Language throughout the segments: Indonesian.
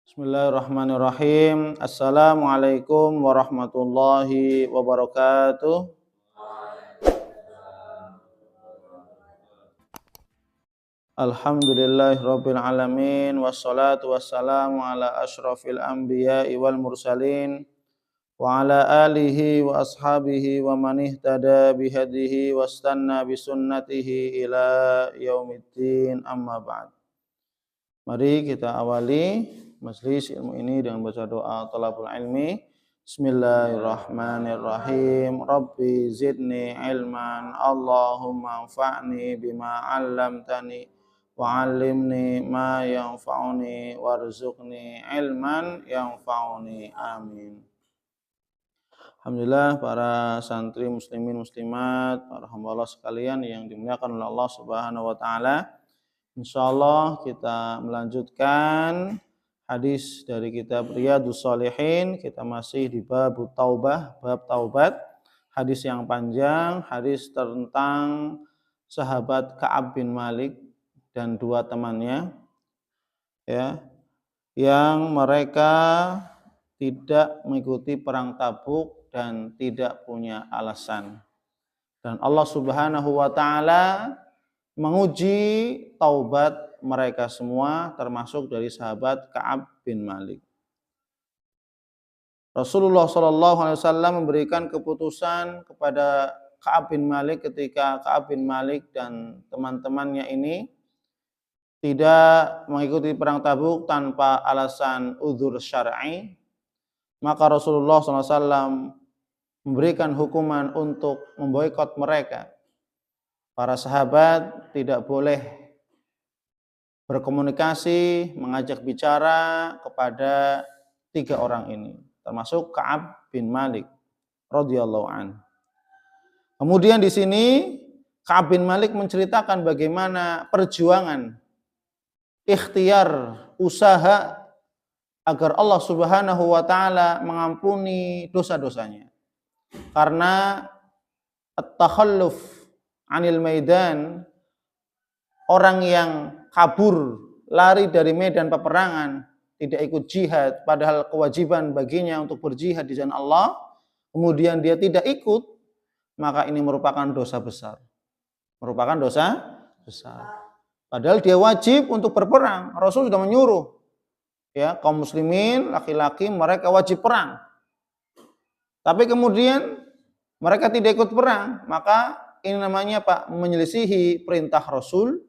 Bismillahirrahmanirrahim. Assalamualaikum warahmatullahi wabarakatuh. Alhamdulillahirabbil alamin wassalatu wassalamu ala asyrafil anbiya'i wal mursalin wa ala alihi wa ashabihi wa man ihtada bihadihi wastanna bisunnatihi ila yaumiddin, amma ba'd. Mari kita awali majelis ilmu ini dengan baca doa thalabul ilmi. Bismillahirrahmanirrahim. Rabbi zidni ilman, Allahumma anfa'ni bima 'allamtani wa 'allimni ma yanfa'uni warzuqni ilman yanfa'uni. Amin. Alhamdulillah, para santri muslimin muslimat, para hamba Allah sekalian yang dimuliakan oleh Allah Subhanahu wa taala. Insyaallah kita melanjutkan hadis dari kitab Riyadhus Shalihin. Kita masih di bab taubah, bab taubat. Hadis yang panjang, hadis tentang sahabat Ka'ab bin Malik dan dua temannya, ya, yang mereka tidak mengikuti perang Tabuk dan tidak punya alasan. Dan Allah Subhanahu wa taala menguji taubat mereka semua, termasuk dari sahabat Ka'ab bin Malik. Rasulullah SAW memberikan keputusan kepada Ka'ab bin Malik ketika Ka'ab bin Malik dan teman-temannya ini tidak mengikuti perang Tabuk tanpa alasan udzur syar'i, maka Rasulullah SAW memberikan hukuman untuk memboikot mereka. Para sahabat tidak boleh berkomunikasi, mengajak bicara kepada tiga orang ini, termasuk Ka'ab bin Malik radhiyallahu an. Kemudian di sini Ka'ab bin Malik menceritakan bagaimana perjuangan, ikhtiar, usaha agar Allah Subhanahu wa taala mengampuni dosa-dosanya. Karena at-takhalluf 'anil maidan, orang yang kabur, lari dari medan peperangan, tidak ikut jihad, padahal kewajiban baginya untuk berjihad di jalan Allah, kemudian dia tidak ikut, maka ini merupakan dosa besar. Merupakan dosa besar. Padahal dia wajib untuk berperang. Rasul sudah menyuruh, ya, kaum muslimin, laki-laki, mereka wajib perang. Tapi kemudian mereka tidak ikut perang, maka ini namanya menyelisihi perintah Rasul,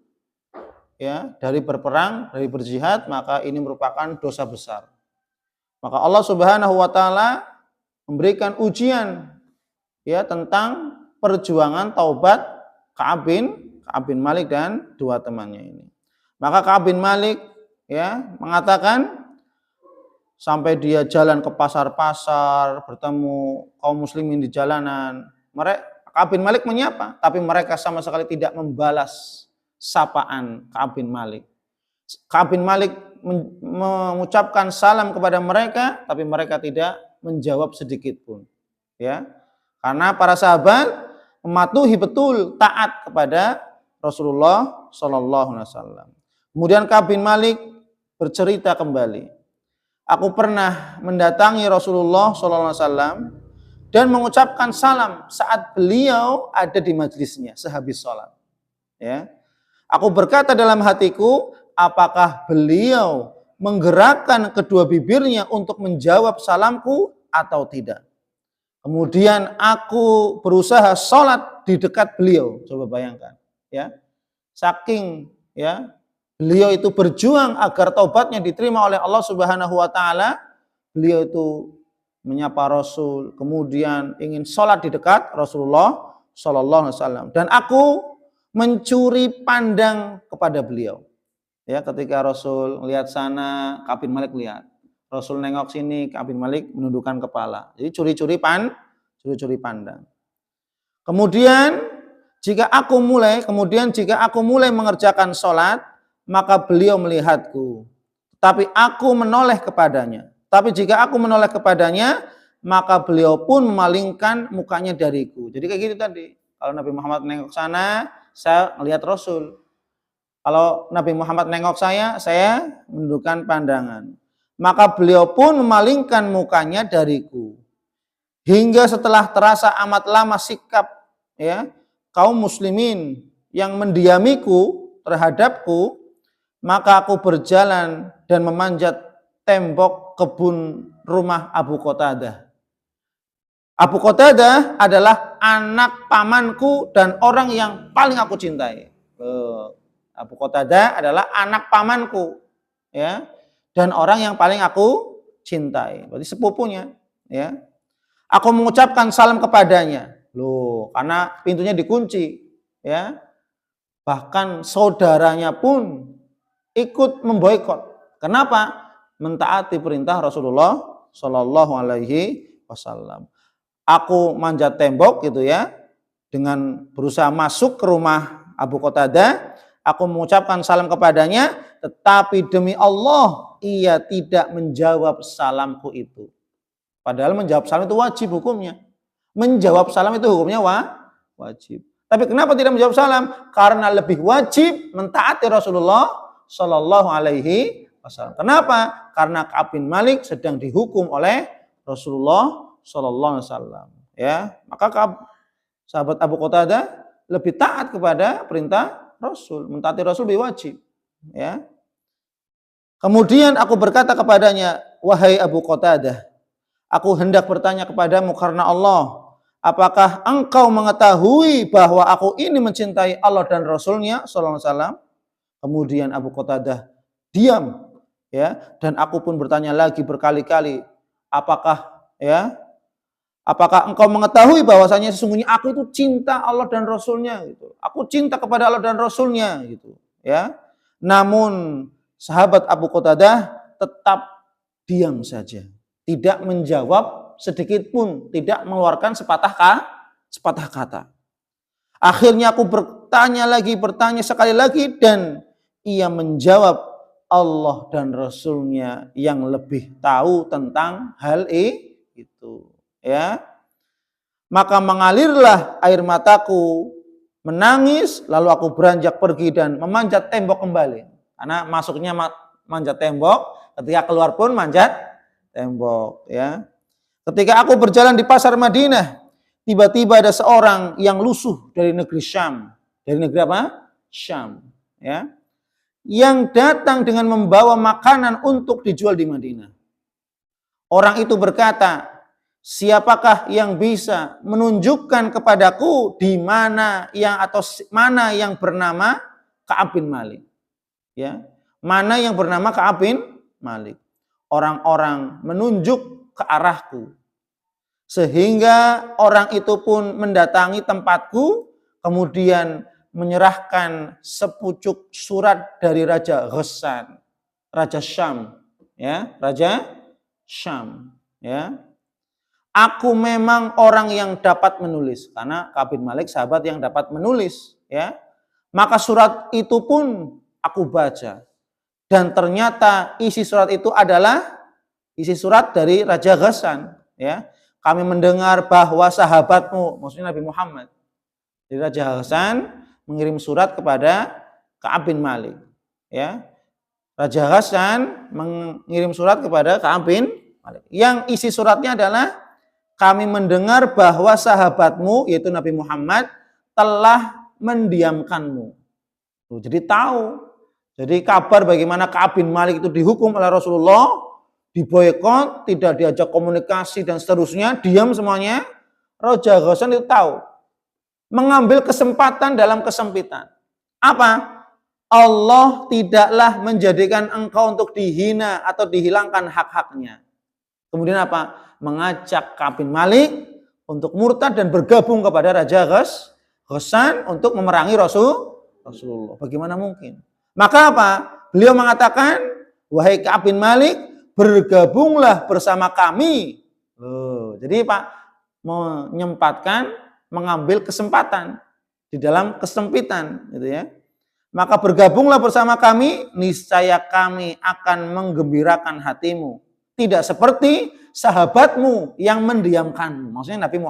ya, dari berperang, dari berjihad, maka ini merupakan dosa besar. Maka Allah Subhanahu wa taala memberikan ujian, ya, tentang perjuangan taubat Ka'ab bin Malik dan dua temannya ini. Maka Ka'ab bin Malik, ya, mengatakan sampai dia jalan ke pasar-pasar, bertemu kaum muslimin di jalanan, Ka'ab bin Malik menyapa, tapi mereka sama sekali tidak membalas sapaan Ka'ab bin Malik. Ka'ab bin Malik mengucapkan salam kepada mereka, tapi mereka tidak menjawab sedikit pun, ya. Karena para sahabat mematuhi betul, taat kepada Rasulullah sallallahu alaihi wasallam. Kemudian Ka'ab bin Malik bercerita kembali, aku pernah mendatangi Rasulullah sallallahu alaihi wasallam dan mengucapkan salam saat beliau ada di majelisnya sehabis sholat. Ya. Aku berkata dalam hatiku, apakah beliau menggerakkan kedua bibirnya untuk menjawab salamku atau tidak. Kemudian aku berusaha sholat di dekat beliau. Coba bayangkan, ya, saking, ya, beliau itu berjuang agar taubatnya diterima oleh Allah Subhanahu wa taala. Beliau itu menyapa Rasul, kemudian ingin sholat di dekat Rasulullah sallallahu alaihi wasallam. Dan aku mencuri pandang kepada beliau. Ya, ketika Rasul lihat sana, Ka'ab bin Malik lihat. Rasul nengok sini, Ka'ab bin Malik menundukkan kepala. Jadi curi-curi pandang. Kemudian jika aku mulai mengerjakan sholat, maka beliau melihatku. Tapi aku menoleh kepadanya. Tapi jika aku menoleh kepadanya, maka beliau pun memalingkan mukanya dariku. Jadi kayak gitu tadi. Kalau Nabi Muhammad nengok sana, saya melihat Rasul. Kalau Nabi Muhammad nengok saya menundukkan pandangan. Maka beliau pun memalingkan mukanya dariku. Hingga setelah terasa amat lama sikap ya kaum muslimin yang mendiamiku terhadapku, maka aku berjalan dan memanjat tembok kebun rumah Abu Qatadah. Abu Qatadah adalah anak pamanku dan orang yang paling aku cintai. Abu Qatadah adalah anak pamanku, ya, dan orang yang paling aku cintai. Berarti sepupunya, ya. Aku mengucapkan salam kepadanya. Loh, karena pintunya dikunci, ya. Bahkan saudaranya pun ikut memboikot. Kenapa? Mentaati perintah Rasulullah Shallallahu Alaihi Wasallam. Aku manjat tembok gitu ya, dengan berusaha masuk ke rumah Abu Qatadah. Aku mengucapkan salam kepadanya, tetapi demi Allah ia tidak menjawab salamku itu. Padahal menjawab salam itu wajib hukumnya. Menjawab salam itu hukumnya wajib. Tapi kenapa tidak menjawab salam? Karena lebih wajib mentaati Rasulullah Shallallahu Alaihi Wasallam. Kenapa? Karena Ka'ab bin Malik sedang dihukum oleh Rasulullah Shallallahu Alaihi Wasallam. Ya, maka sahabat Abu Qatadah lebih taat kepada perintah Rasul, mentaati Rasul lebih wajib. Ya. Kemudian aku berkata kepadanya, wahai Abu Qatadah, aku hendak bertanya kepadamu karena Allah, apakah engkau mengetahui bahwa aku ini mencintai Allah dan Rasulnya Sallallahu Alaihi Wasallam? Kemudian Abu Qatadah diam, ya, dan aku pun bertanya lagi berkali-kali, apakah engkau mengetahui bahwasanya sesungguhnya aku itu cinta Allah dan Rasulnya gitu. Aku cinta kepada Allah dan Rasulnya gitu, ya. Namun sahabat Abu Qatadah tetap diam saja, tidak menjawab sedikit pun, tidak mengeluarkan sepatah kata. Akhirnya aku bertanya sekali lagi, dan ia menjawab, Allah dan Rasulnya yang lebih tahu tentang hal itu. Ya, maka mengalirlah air mataku, menangis, lalu aku beranjak pergi dan memanjat tembok kembali. Karena masuknya manjat tembok, ketika keluar pun manjat tembok. Ya, ketika aku berjalan di pasar Madinah, tiba-tiba ada seorang yang lusuh dari negeri Syam. Dari negeri apa? Syam. Ya, yang datang dengan membawa makanan untuk dijual di Madinah. Orang itu berkata, siapakah yang bisa menunjukkan kepadaku di mana yang bernama Ka'ab bin Malik? Ya, mana yang bernama Ka'ab bin Malik? Orang-orang menunjuk ke arahku, sehingga orang itu pun mendatangi tempatku, kemudian menyerahkan sepucuk surat dari Raja Ghassan, Raja Syam, ya, Raja Syam, ya. Aku memang orang yang dapat menulis, karena Ka'ab bin Malik sahabat yang dapat menulis, ya. Maka surat itu pun aku baca, dan ternyata isi surat itu adalah isi surat dari Raja Ghassan, ya. Kami mendengar bahwa sahabatmu, maksudnya Nabi Muhammad, dari Raja Ghassan mengirim surat kepada Ka'ab bin Malik, ya. Raja Ghassan mengirim surat kepada Ka'ab bin Malik, yang isi suratnya adalah, kami mendengar bahwa sahabatmu, yaitu Nabi Muhammad, telah mendiamkanmu. Jadi tahu. Jadi kabar bagaimana Ka'ab bin Malik itu dihukum oleh Rasulullah, diboikot, tidak diajak komunikasi dan seterusnya, diam semuanya. Raja Ghassan itu tahu. Mengambil kesempatan dalam kesempitan. Apa? Allah tidaklah menjadikan engkau untuk dihina atau dihilangkan hak-haknya. Kemudian apa? Mengajak Ka'ab bin Malik untuk murtad dan bergabung kepada Raja Ghassan untuk memerangi Rasulullah. Bagaimana mungkin? Maka apa? Beliau mengatakan, wahai Ka'ab bin Malik, bergabunglah bersama kami. Jadi Pak menyempatkan, mengambil kesempatan di dalam kesempitan, gitu ya. Maka bergabunglah bersama kami, niscaya kami akan menggembirakan hatimu. Tidak seperti sahabatmu yang mendiamkanmu. Maksudnya Nabi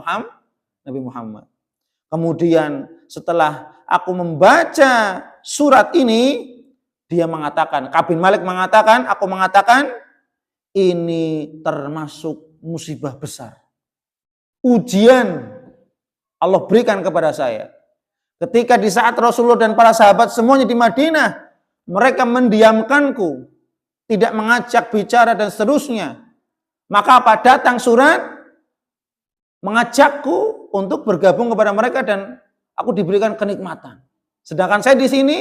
Muhammad. Kemudian setelah aku membaca surat ini, dia mengatakan, Ka'ab bin Malik mengatakan, aku mengatakan, ini termasuk musibah besar. Ujian Allah berikan kepada saya. Ketika di saat Rasulullah dan para sahabat semuanya di Madinah, mereka mendiamkanku, tidak mengajak bicara dan seterusnya. Maka apa? Datang surat mengajakku untuk bergabung kepada mereka dan aku diberikan kenikmatan. Sedangkan saya di sini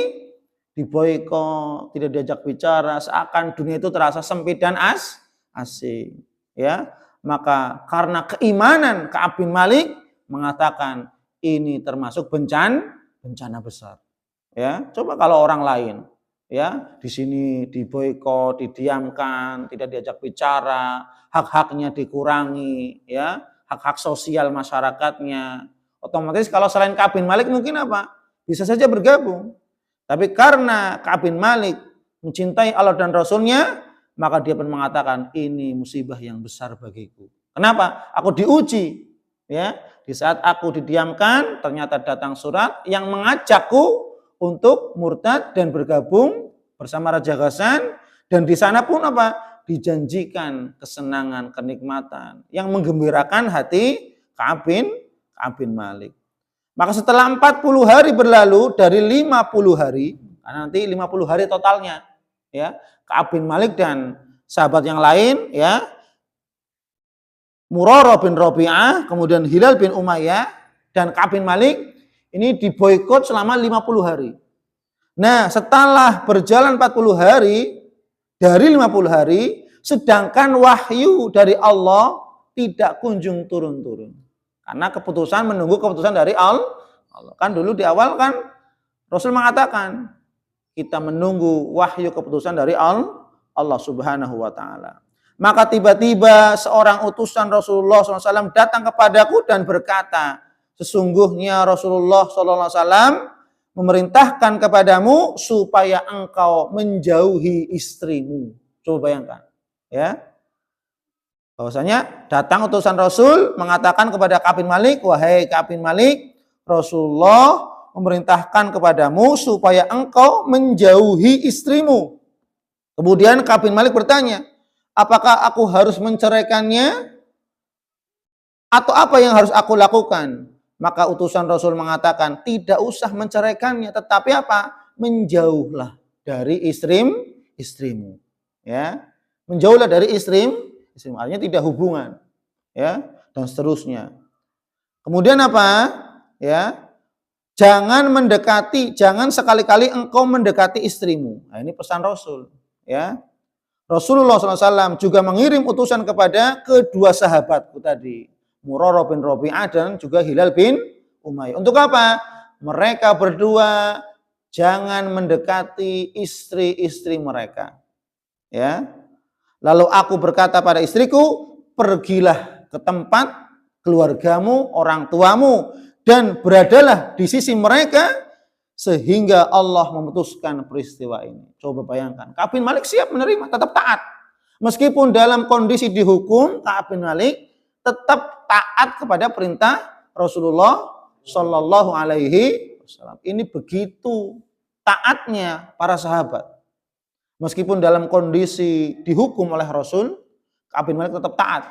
diboikot, tidak diajak bicara, seakan dunia itu terasa sempit dan asing. Ya, maka karena keimanan Ka'ab bin Malik mengatakan ini termasuk bencana besar. Ya, coba kalau orang lain, ya, di sini diboikot, didiamkan, tidak diajak bicara, hak-haknya dikurangi, ya, hak-hak sosial masyarakatnya. Otomatis kalau selain Ka'ab bin Malik mungkin apa? Bisa saja bergabung. Tapi karena Ka'ab bin Malik mencintai Allah dan Rasulnya, maka dia pun mengatakan ini musibah yang besar bagiku. Kenapa? Aku diuji. Ya, di saat aku didiamkan, ternyata datang surat yang mengajakku untuk murtad dan bergabung bersama Raja Ghassan, dan di sana pun apa? Dijanjikan kesenangan, kenikmatan yang menggembirakan hati Ka'ab bin Malik. Maka setelah 40 hari berlalu dari 50 hari, nanti 50 hari totalnya, ya, Ka'ab bin Malik dan sahabat yang lain, ya, Murarah bin Rabi'ah, kemudian Hilal bin Umayyah, dan Ka'ab bin Malik ini diboikot selama 50 hari. Nah, setelah berjalan 40 hari, dari 50 hari, sedangkan wahyu dari Allah tidak kunjung turun-turun. Karena keputusan menunggu keputusan dari Allah. Kan dulu di awal kan Rasul mengatakan, kita menunggu wahyu keputusan dari Allah Subhanahu wa ta'ala. Maka tiba-tiba seorang utusan Rasulullah SAW datang kepadaku dan berkata, sesungguhnya Rasulullah SAW memerintahkan kepadamu supaya engkau menjauhi istrimu. Coba bayangkan, ya. Bahwasanya datang utusan Rasul mengatakan kepada Ka'ab bin Malik, wahai Ka'ab bin Malik, Rasulullah memerintahkan kepadamu supaya engkau menjauhi istrimu. Kemudian Ka'ab bin Malik bertanya, apakah aku harus menceraikannya? Atau apa yang harus aku lakukan? Maka utusan Rasul mengatakan, tidak usah menceraikannya, tetapi apa? Menjauhlah dari istrimu. Ya, menjauhlah dari istrimu, artinya tidak hubungan, ya, dan seterusnya. Kemudian apa? Ya, jangan sekali-kali engkau mendekati istrimu. Nah, ini pesan Rasul, ya. Rasulullah SAW juga mengirim utusan kepada kedua sahabatku tadi, Murarah bin Rabi'ah dan juga Hilal bin Umayyah. Untuk apa? Mereka berdua jangan mendekati istri-istri mereka. Ya. Lalu aku berkata pada istriku, pergilah ke tempat keluargamu, orang tuamu, dan beradalah di sisi mereka sehingga Allah memutuskan peristiwa ini. Coba bayangkan, Ka'ab bin Malik siap menerima, tetap taat. Meskipun dalam kondisi dihukum, Ka'ab bin Malik tetap taat kepada perintah Rasulullah Shallallahu Alaihi Wasallam. Ini begitu taatnya para sahabat. Meskipun dalam kondisi dihukum oleh Rasul, Ka'ab bin Malik tetap taat.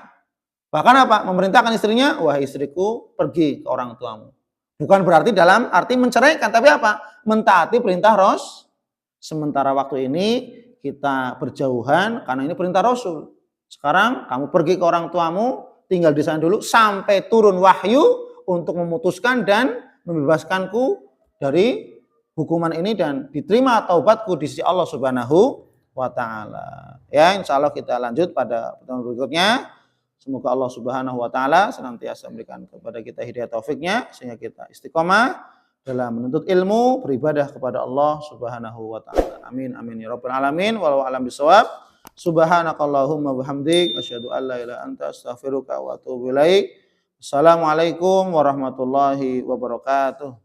Bahkan apa? Memerintahkan istrinya, wahai istriku, pergi ke orang tuamu. Bukan berarti dalam arti menceraikan, tapi apa? Mentaati perintah Rasul. Sementara waktu ini kita berjauhan karena ini perintah Rasul. Sekarang kamu pergi ke orang tuamu, tinggal di sana dulu sampai turun wahyu untuk memutuskan dan membebaskanku dari hukuman ini dan diterima taubatku di sisi Allah Subhanahu wa ta'ala. Ya, insya Allah kita lanjut pada pertemuan berikutnya. Semoga Allah Subhanahu wa ta'ala senantiasa memberikan kepada kita hidayah taufiknya sehingga kita istiqomah dalam menuntut ilmu, beribadah kepada Allah Subhanahu wa ta'ala. Amin amin ya rabbal alamin. Wallahu a'lam bishawab. Subhanakallahumma bihamdik asyhadu an la ilaha illa anta astaghfiruka wa atubu ilaik. Assalamualaikum warahmatullahi wabarakatuh.